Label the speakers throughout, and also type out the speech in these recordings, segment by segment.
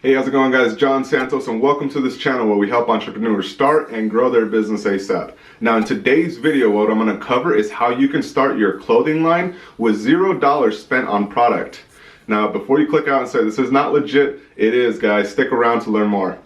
Speaker 1: Hey, how's it going, guys? John Santos, and welcome to this channel where we help entrepreneurs start and grow their business ASAP. Now, in today's video, what I'm going to cover is how you can start your clothing line with $0 spent on product. Now, before you click out and say this is not legit, it is, guys. Stick around to learn more.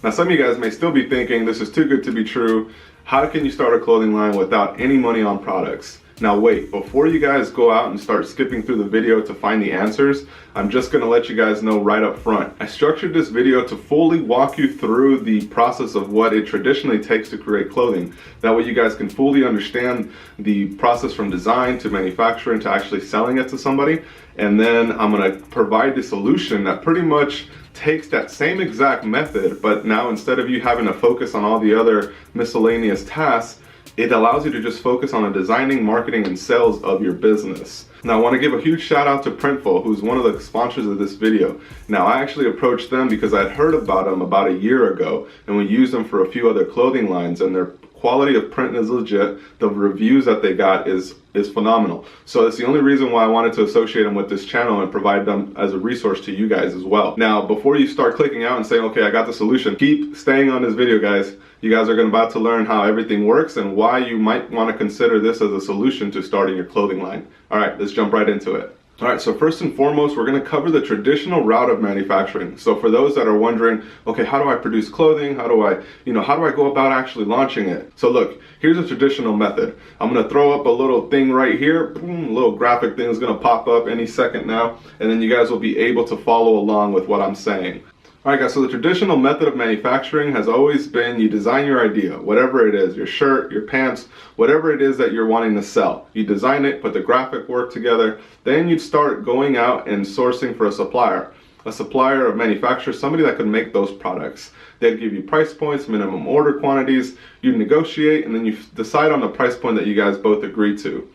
Speaker 1: Now, some of you guys may still be thinking this is too good to be true. How can you start a clothing line without any money on products? Now wait, before you guys go out and start skipping through the video to find the answers, I'm just gonna let you guys know right up front. I structured this video to fully walk you through the process of what it traditionally takes to create clothing. That way you guys can fully understand the process from design to manufacturing to actually selling it to somebody. And then I'm gonna provide the solution that pretty much takes that same exact method, but now instead of you having to focus on all the other miscellaneous tasks, it allows you to just focus on the designing, marketing, and sales of your business. Now, I want to give a huge shout out to Printful, who's one of the sponsors of this video. Now, I actually approached them because I'd heard about them about a year ago, and we used them for a few other clothing lines, and their quality of print is legit. The reviews that they got is phenomenal. So that's the only reason why I wanted to associate them with this channel and provide them as a resource to you guys as well. Now, before you start clicking out and saying, okay, I got the solution, keep staying on this video, guys. You guys are about to learn how everything works and why you might want to consider this as a solution to starting your clothing line. All right, let's jump right into it. All right, so first and foremost, we're going to cover the traditional route of manufacturing. So for those that are wondering, okay, how do I produce clothing? How do I go about actually launching it? So look, here's a traditional method. I'm going to throw up a little thing right here. Boom, a little graphic thing is going to pop up any second now, and then you guys will be able to follow along with what I'm saying. Alright guys, so the traditional method of manufacturing has always been you design your idea, whatever it is, your shirt, your pants, whatever it is that you're wanting to sell. You design it, put the graphic work together, then you'd start going out and sourcing for a supplier of manufacturers, somebody that could make those products. They'd give you price points, minimum order quantities, you negotiate, and then you decide on the price point that you guys both agree to.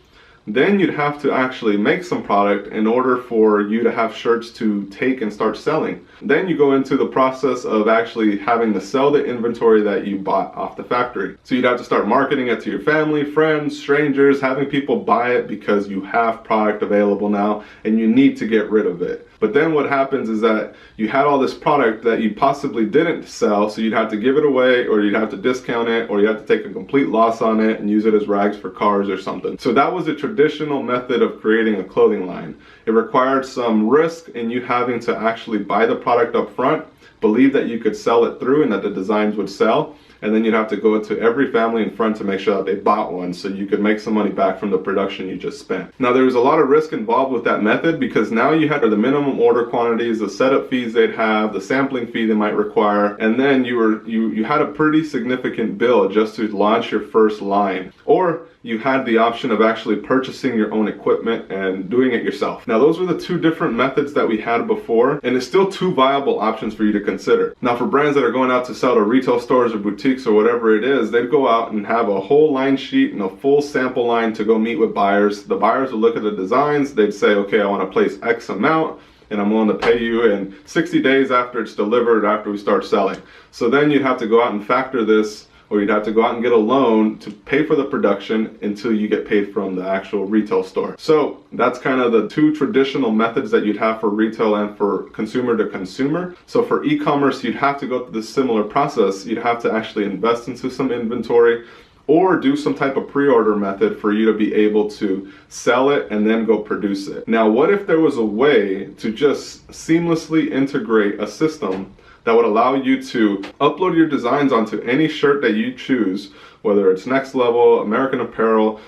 Speaker 1: Then you'd have to actually make some product in order for you to have shirts to take and start selling. Then you go into the process of actually having to sell the inventory that you bought off the factory. So you'd have to start marketing it to your family, friends, strangers, having people buy it because you have product available now and you need to get rid of it. But then what happens is that you had all this product that you possibly didn't sell, so you'd have to give it away, or you'd have to discount it, or you have to take a complete loss on it and use it as rags for cars or something. So that was a traditional method of creating a clothing line. It required some risk in you having to actually buy the product up front, believe that you could sell it through and that the designs would sell, and then you'd have to go to every family and friend to make sure that they bought one so you could make some money back from the production you just spent. Now, there was a lot of risk involved with that method because now you had the minimum order quantities, the setup fees they'd have, the sampling fee they might require, and then you had a pretty significant bill just to launch your first line. Or you had the option of actually purchasing your own equipment and doing it yourself. Now, those were the two different methods that we had before, and it's still two viable options for you to consider. Now, for brands that are going out to sell to retail stores or boutiques or whatever it is, they'd go out and have a whole line sheet and a full sample line to go meet with buyers. The buyers would look at the designs, they'd say, okay, I want to place X amount, and I'm willing to pay you in 60 days after it's delivered, after we start selling. So then you'd have to go out and factor this, or you'd have to go out and get a loan to pay for the production until you get paid from the actual retail store. So that's kind of the two traditional methods that you'd have for retail and for consumer to consumer. So for e-commerce, you'd have to go through this similar process. You'd have to actually invest into some inventory or do some type of pre-order method for you to be able to sell it and then go produce it. Now, what if there was a way to just seamlessly integrate a system that would allow you to upload your designs onto any shirt that you choose, whether it's Next Level, American Apparel,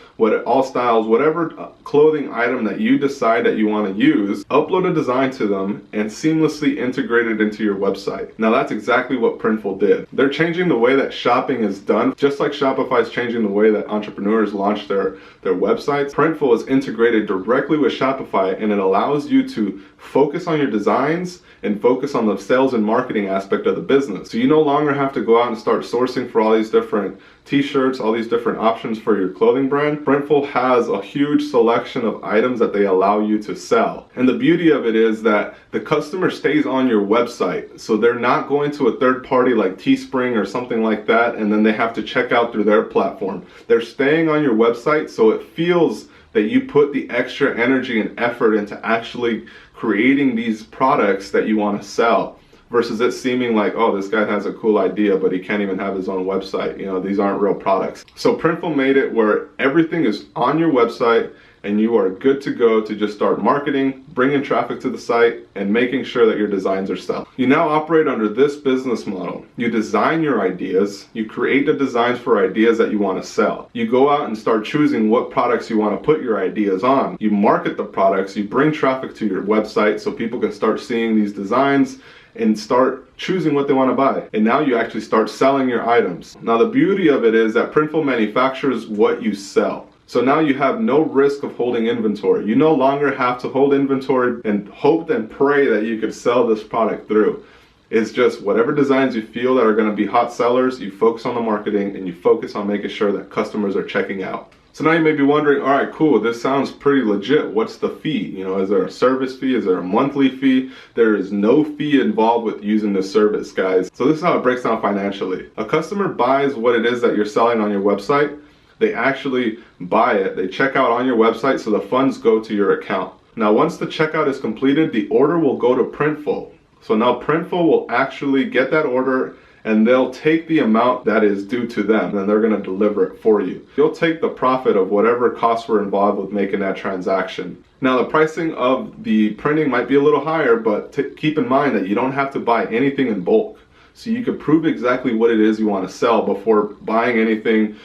Speaker 1: all styles, whatever clothing item that you decide that you want to use, upload a design to them and seamlessly integrate it into your website. Now, that's exactly what Printful did. They're changing the way that shopping is done, just like Shopify is changing the way that entrepreneurs launch their websites. Printful is integrated directly with Shopify, and it allows you to focus on your designs and focus on the sales and marketing marketing aspect of the business. So you no longer have to go out and start sourcing for all these different t-shirts, all these different options for your clothing brand. Printful has a huge selection of items that they allow you to sell. And the beauty of it is that the customer stays on your website. So they're not going to a third party like Teespring or something like that, and then they have to check out through their platform. They're staying on your website, so it feels that you put the extra energy and effort into actually creating these products that you want to sell, versus it seeming like, oh, this guy has a cool idea, but he can't even have his own website. You know, these aren't real products. So Printful made it where everything is on your website and you are good to go to just start marketing, bringing traffic to the site, and making sure that your designs are selling. You now operate under this business model. You design your ideas, you create the designs for ideas that you want to sell. You go out and start choosing what products you want to put your ideas on. You market the products, you bring traffic to your website so people can start seeing these designs and start choosing what they want to buy. And now you actually start selling your items. Now the beauty of it is that Printful manufactures what you sell. So now you have no risk of holding inventory. You no longer have to hold inventory and hope and pray that you could sell this product through. It's just whatever designs you feel that are going to be hot sellers, you focus on the marketing and you focus on making sure that customers are checking out. So now you may be wondering, all right, cool, this sounds pretty legit. What's the fee? You know, is there a service fee? Is there a monthly fee? There is no fee involved with using this service, guys. So this is how it breaks down financially. A customer buys what it is that you're selling on your website. They actually buy it, they check out on your website, so the funds go to your account. Now once the checkout is completed, the order will go to Printful. So now Printful will actually get that order and they'll take the amount that is due to them and they're going to deliver it for you. You'll take the profit of whatever costs were involved with making that transaction. Now the pricing of the printing might be a little higher, but keep in mind that you don't have to buy anything in bulk. So you can prove exactly what it is you want to sell before buying anything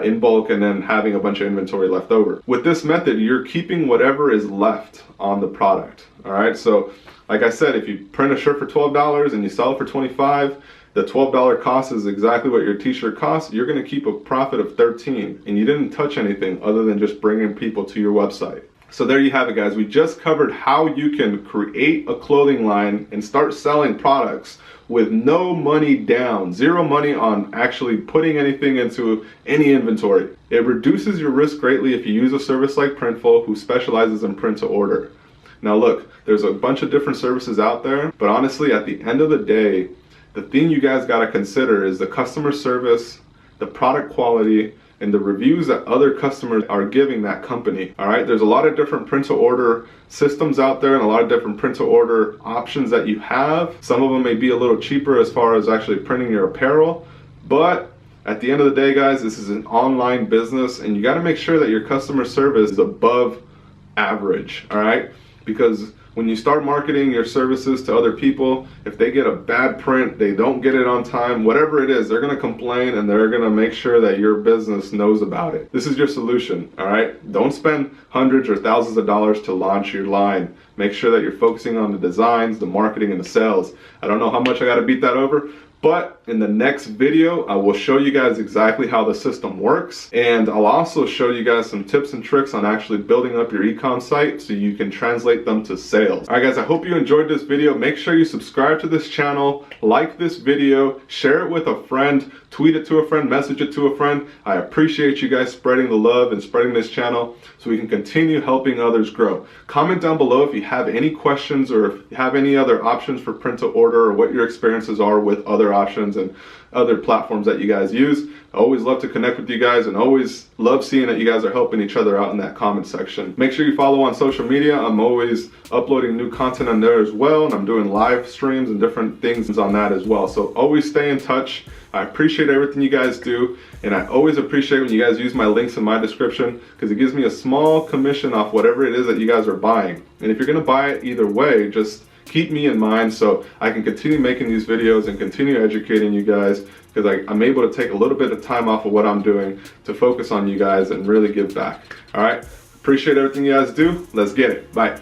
Speaker 1: in bulk and then having a bunch of inventory left over. With this method, you're keeping whatever is left on the product. All right, so like I said, if you print a shirt for $12 and you sell it for $25, the $12 cost is exactly what your t-shirt costs. You're going to keep a profit of $13, and you didn't touch anything other than just bringing people to your website. So there you have it, guys. We just covered how you can create a clothing line and start selling products with no money down, zero money on actually putting anything into any inventory. It reduces your risk greatly if you use a service like Printful, who specializes in print to order. Now look, there's a bunch of different services out there, but honestly, at the end of the day, the thing you guys got to consider is the customer service, the product quality, and the reviews that other customers are giving that company. All right, there's a lot of different print to order systems out there and a lot of different print to order options that you have. Some of them may be a little cheaper as far as actually printing your apparel, but at the end of the day, guys, this is an online business and you got to make sure that your customer service is above average. All right, because when you start marketing your services to other people, if they get a bad print, they don't get it on time, whatever it is, they're going to complain and they're going to make sure that your business knows about it. This is your solution, all right? Don't spend hundreds or thousands of dollars to launch your line. Make sure that you're focusing on the designs, the marketing, and the sales. I don't know how much I got to beat that over, but in the next video, I will show you guys exactly how the system works. And I'll also show you guys some tips and tricks on actually building up your e-com site so you can translate them to sales. All right, guys, I hope you enjoyed this video. Make sure you subscribe to this channel, like this video, share it with a friend, tweet it to a friend, message it to a friend. I appreciate you guys spreading the love and spreading this channel so we can continue helping others grow. Comment down below if you have any questions or if you have any other options for print to order or what your experiences are with other options and other platforms that you guys use. I always love to connect with you guys and always love seeing that you guys are helping each other out in that comment section. Make sure you follow on social media. I'm always uploading new content on there as well, and I'm doing live streams and different things on that as well. So always stay in touch. I appreciate everything you guys do, and I always appreciate when you guys use my links in my description because it gives me a small commission off whatever it is that you guys are buying. And if you're going to buy it either way, just keep me in mind so I can continue making these videos and continue educating you guys, because I'm able to take a little bit of time off of what I'm doing to focus on you guys and really give back. All right, appreciate everything you guys do. Let's get it. Bye.